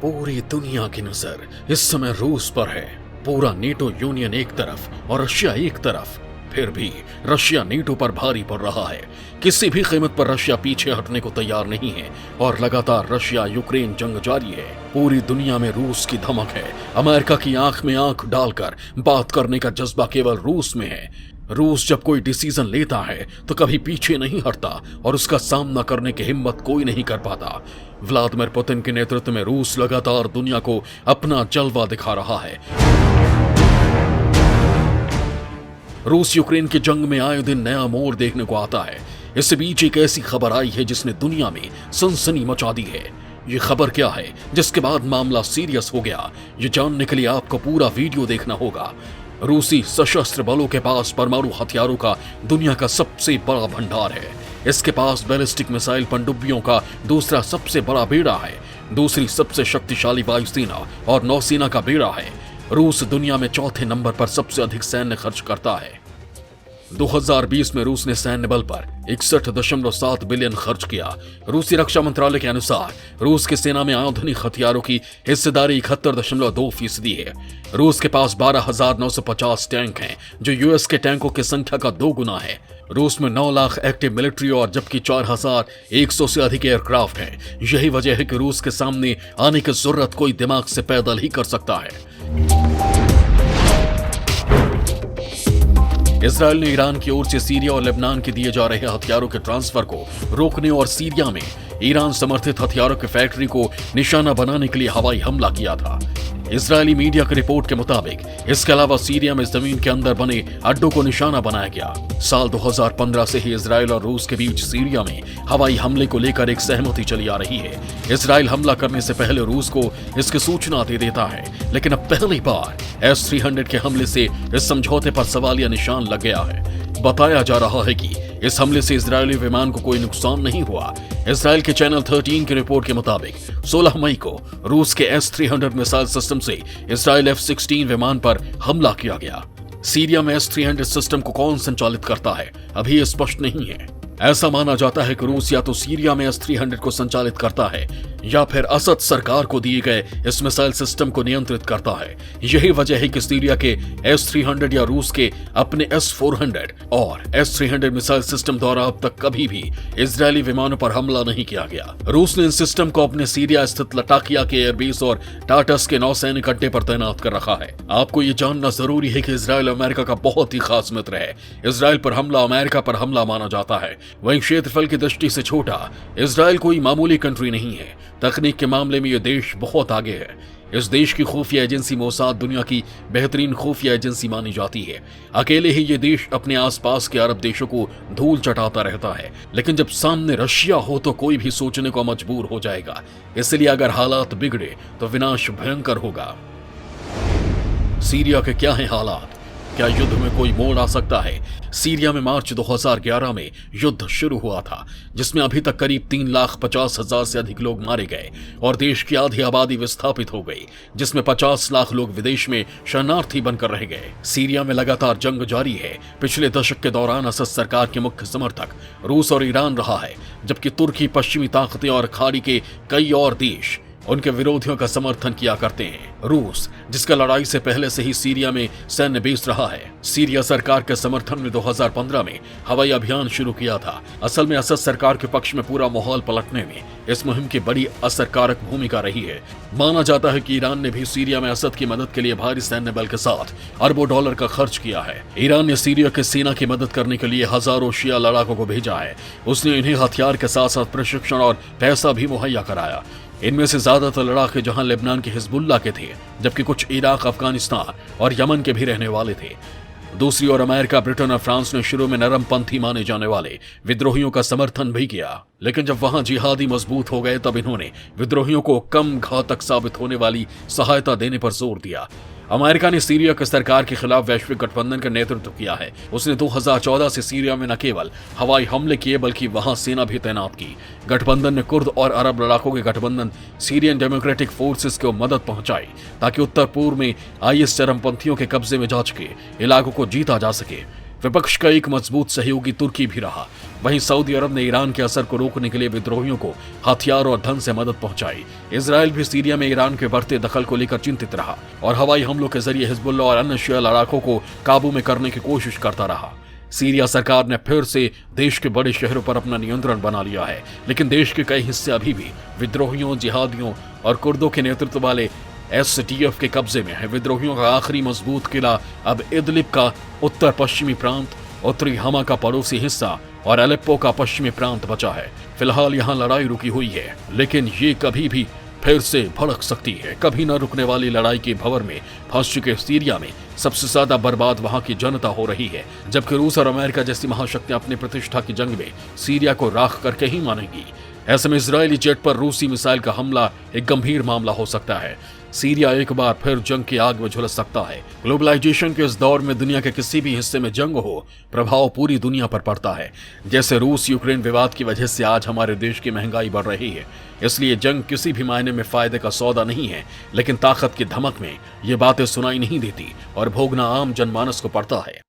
पूरी दुनिया की नजर इस समय रूस पर है। पूरा नेटो यूनियन एक तरफ और रशिया एक तरफ। फिर भी रशिया नेटो पर भारी पड़ रहा है। किसी भी कीमत पर रशिया पीछे हटने को तैयार नहीं है और लगातार रशिया यूक्रेन जंग जारी है। पूरी दुनिया में रूस की धमक है। अमेरिका की आंख में आंख डालकर बात करने का जज्बा केवल रूस में है। रूस जब कोई डिसीजन लेता है तो कभी पीछे नहीं हटता और उसका सामना करने की हिम्मत कोई नहीं कर पाता। व्लादिमीर पुतिन के नेतृत्व में रूस लगातार दुनिया को अपना जलवा दिखा रहा है। रूस यूक्रेन की जंग में आए दिन नया मोड़ देखने को आता है। इससे बीच एक ऐसी खबर आई है जिसने दुनिया में सनसनी मचा दी है। ये खबर क्या है जिसके बाद मामला सीरियस हो गया, ये जानने के लिए आपको पूरा वीडियो देखना होगा। रूसी सशस्त्र बलों के पास परमाणु हथियारों का दुनिया का सबसे बड़ा भंडार है। इसके पास बैलिस्टिक मिसाइल पनडुब्बियों का दूसरा सबसे बड़ा बेड़ा है। दूसरी सबसे शक्तिशाली वायुसेना और नौसेना का बेड़ा है। रूस दुनिया में चौथे नंबर पर सबसे अधिक सैन्य खर्च करता है। 2020 में रूस ने सैन्य बल पर 61.7 बिलियन खर्च किया। रूसी रक्षा मंत्रालय के अनुसार रूस की सेना में आधुनिक हथियारों की हिस्सेदारी 71.2% है। रूस के पास 12,950 टैंक हैं, जो यूएस के टैंकों की संख्या का 2 गुना है। रूस में 9 लाख एक्टिव मिलिट्री और जबकि 4,100 से अधिक एयरक्राफ्ट हैं। यही वजह है कि रूस के सामने आने की जरूरत कोई दिमाग से पैदल ही कर सकता है। इजरायल ने ईरान की ओर से सीरिया और लेबनान के दिए जा रहे हथियारों के ट्रांसफर को रोकने और सीरिया में ईरान समर्थित हथियारों की फैक्ट्री को निशाना बनाने के लिए हवाई हमला किया था। इजरायली मीडिया की रिपोर्ट के मुताबिक इसके अलावा सीरिया में जमीन के अंदर बने अड्डों को निशाना बनाया गया। साल 2015 से ही इजरायल और रूस के बीच सीरिया में हवाई हमले को लेकर एक सहमति चली आ रही है। इजरायल हमला करने से पहले रूस को इसकी सूचना दे देता है, लेकिन अब पहली बार S-300 के हमले से इस समझौते पर सवालिया निशान लग गया है। बताया जा रहा है कि इस हमले से इजरायली विमान को कोई नुकसान नहीं हुआ। इजरायल के चैनल 13 की रिपोर्ट के मुताबिक 16 मई को रूस के S-300 मिसाइल सिस्टम से इजरायल F-16 विमान पर हमला किया गया। सीरिया में S-300 सिस्टम को कौन संचालित करता है, अभी स्पष्ट नहीं है। ऐसा माना जाता है कि रूस या तो सीरिया में S-300 को संचालित करता है या फिर असद सरकार को दिए गए इस मिसाइल सिस्टम को नियंत्रित करता है। यही वजह है कि सीरिया के S-300 या रूस के अपने S-400 और S-300 मिसाइल सिस्टम द्वारा अब तक कभी भी इजरायली विमानों पर हमला नहीं किया गया। रूस ने इन सिस्टम को अपने सीरिया स्थित लटाकिया के एयरबेस और टाटस के नौसैनिक अड्डे पर तैनात कर रखा है। आपको ये जानना जरूरी है कि इजरायल अमेरिका का बहुत ही खास मित्र है। इजरायल पर हमला अमेरिका पर हमला माना जाता है। वहीं क्षेत्रफल की दृष्टि से छोटा इजरायल कोई मामूली कंट्री नहीं है। तकनीक के मामले में यह देश बहुत आगे है। इस देश की खुफिया एजेंसी मोसाद दुनिया की बेहतरीन खुफिया एजेंसी मानी जाती है। अकेले ही ये देश अपने आसपास के अरब देशों को धूल चटाता रहता है, लेकिन जब सामने रशिया हो तो कोई भी सोचने को मजबूर हो जाएगा। इसलिए अगर हालात बिगड़े तो विनाश भयंकर होगा। सीरिया के क्या हैं हालात? क्या युद्ध में कोई मोड़ आ सकता है? सीरिया में मार्च 2011 में युद्ध शुरू हुआ था, जिसमें अभी तक करीब 3,50,000 से अधिक लोग मारे गए और देश की आधी आबादी विस्थापित हो गई, जिसमें 50 लाख लोग विदेश में शरणार्थी बनकर रह गए। सीरिया में लगातार जंग जारी है। पिछले दशक के दौरान असद सरकार के मुख्य समर्थक रूस और ईरान रहा है, जबकि तुर्की, पश्चिमी ताकतें और खाड़ी के कई और देश उनके विरोधियों का समर्थन किया करते हैं। रूस, जिसका लड़ाई से पहले से ही सीरिया में सैन्य बेस रहा है, सीरिया सरकार के समर्थन में 2015 में हवाई अभियान शुरू किया था। असल में असद सरकार के पक्ष में पूरा माहौल पलटने में इस मुहिम की बड़ी असरकारक भूमिका रही है। माना जाता है कि ईरान ने भी सीरिया में असद की मदद के लिए भारी सैन्य बल के साथ अरबों डॉलर का खर्च किया है। ईरान ने सीरिया की सेना की मदद करने के लिए हजारों शिया लड़ाकों को भेजा है। उसने इन्हें हथियार के साथ साथ प्रशिक्षण और पैसा भी मुहैया कराया। इनमें से ज्यादातर लड़ाके जहां लेबनान के हिजबुल्लाह के थे, जबकि कुछ इराक, अफगानिस्तान और यमन के भी रहने वाले थे। दूसरी ओर अमेरिका, ब्रिटेन और फ्रांस ने शुरू में नरमपंथी माने जाने वाले विद्रोहियों का समर्थन भी किया, लेकिन जब वहां जिहादी मजबूत हो गए तब इन्होंने विद्रोहियों को कम घातक साबित होने वाली सहायता देने पर जोर दिया। अमेरिका ने सीरिया की सरकार के खिलाफ वैश्विक गठबंधन का नेतृत्व किया है। उसने 2014 से सीरिया में न केवल हवाई हमले किए बल्कि वहां सेना भी तैनात की। गठबंधन ने कुर्द और अरब लड़ाकों के गठबंधन सीरियन डेमोक्रेटिक फोर्सेस को मदद पहुंचाई ताकि उत्तर पूर्व में IS चरमपंथियों के कब्जे में जा चुके इलाकों को जीता जा सके। विपक्ष का एक मजबूत सहयोगी तुर्की भी रहा। वहीं सऊदी अरब ने ईरान के असर को रोकने के लिए विद्रोहियों को हथियार और धन से मदद पहुंचाई। इजराइल भी सीरिया में ईरान के बढ़ते दखल को लेकर चिंतित रहा और हवाई हमलों के जरिए हिजबुल्लाह और अन्य शिया लड़ाकों को काबू में करने की कोशिश करता रहा। सीरिया सरकार ने फिर से देश के बड़े शहरों पर अपना नियंत्रण बना लिया है, लेकिन देश के कई हिस्से अभी भी विद्रोहियों, जिहादियों और कुर्दों के नेतृत्व वाले SDF के कब्जे में है। विद्रोहियों का आखिरी मजबूत किला अब इदलिब का उत्तर पश्चिमी प्रांत, उत्तरी हमा का पड़ोसी हिस्सा और अलेप्पो का पश्चिमी प्रांत बचा है। फिलहाल यहाँ लड़ाई रुकी हुई है, लेकिन ये कभी भी फिर से भड़क सकती है। कभी न रुकने वाली लड़ाई के भंवर में फंस चुके सीरिया में सबसे ज्यादा बर्बाद वहां की जनता हो रही है, जबकि रूस और अमेरिका जैसी महाशक्तियां अपनी प्रतिष्ठा की जंग में सीरिया को राख करके ही मानेंगी। ऐसे में इजरायली जेट पर रूसी मिसाइल का हमला एक गंभीर मामला हो सकता है। सीरिया एक बार फिर जंग की आग में झुलस सकता है। ग्लोबलाइजेशन के इस दौर में दुनिया के किसी भी हिस्से में जंग हो, प्रभाव पूरी दुनिया पर पड़ता है। जैसे रूस यूक्रेन विवाद की वजह से आज हमारे देश की महंगाई बढ़ रही है। इसलिए जंग किसी भी मायने में फायदे का सौदा नहीं है, लेकिन ताकत की धमक में ये बातें सुनाई नहीं देती और भोगना आम जनमानस को पड़ता है।